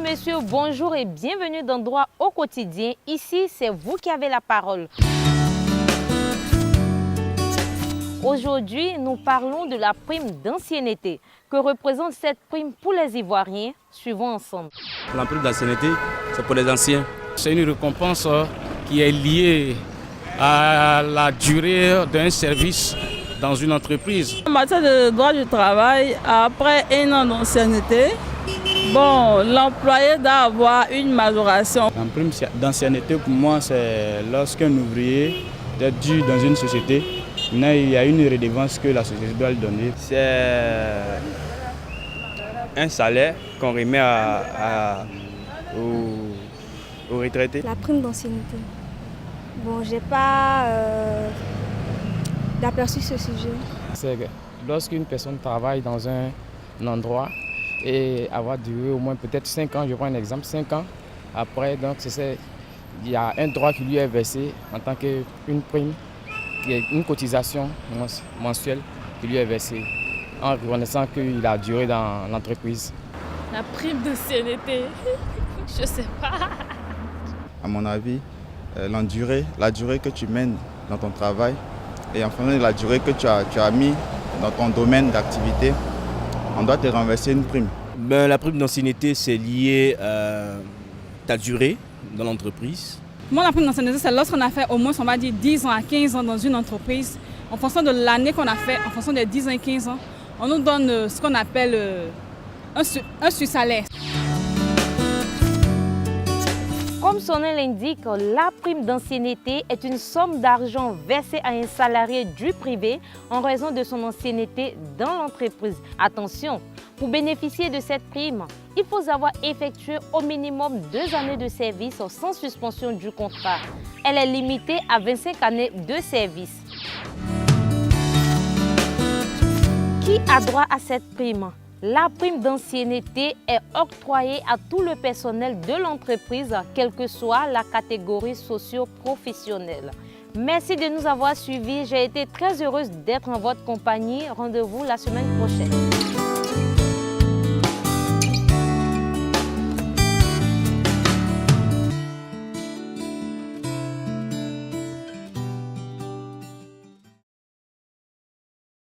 messieurs, bonjour et bienvenue dans Droit au quotidien. Ici, c'est vous qui avez la parole. Aujourd'hui, nous parlons de la prime d'ancienneté. Que représente cette prime pour les Ivoiriens? Suivons ensemble. La prime d'ancienneté, c'est pour les anciens. C'est une récompense qui est liée à la durée d'un service dans une entreprise. En matière de droit du travail, après un an d'ancienneté, l'employé doit avoir une majoration. La prime d'ancienneté, pour moi, c'est lorsqu'un ouvrier est dû dans une société, maintenant, il y a une redevance que la société doit lui donner. C'est un salaire qu'on remet aux retraités. La prime d'ancienneté. Bon, j'ai pas d'aperçu ce sujet. C'est lorsqu'une personne travaille dans un endroit et avoir duré au moins peut-être 5 ans, je prends un exemple, 5 ans, après, donc il y a un droit qui lui est versé en tant qu'une prime, une cotisation mensuelle qui lui est versée en reconnaissant qu'il a duré dans l'entreprise. La prime d'ancienneté, je sais pas. À mon avis, la durée que tu mènes dans ton travail et en fonction de la durée que tu as mis dans ton domaine d'activité, on doit te renverser une prime. La prime d'ancienneté, c'est lié à ta durée dans l'entreprise. Moi, la prime d'ancienneté, c'est lorsqu'on a fait au moins, on va dire, 10 ans à 15 ans dans une entreprise. En fonction de l'année qu'on a fait, en fonction des 10 ans et 15 ans, on nous donne ce qu'on appelle un sur-salaire. Comme son nom l'indique, la prime d'ancienneté est une somme d'argent versée à un salarié du privé en raison de son ancienneté dans l'entreprise. Attention, pour bénéficier de cette prime, il faut avoir effectué au minimum 2 années de service sans suspension du contrat. Elle est limitée à 25 années de service. Qui a droit à cette prime? La prime d'ancienneté est octroyée à tout le personnel de l'entreprise, quelle que soit la catégorie socio-professionnelle. Merci de nous avoir suivis. J'ai été très heureuse d'être en votre compagnie. Rendez-vous la semaine prochaine.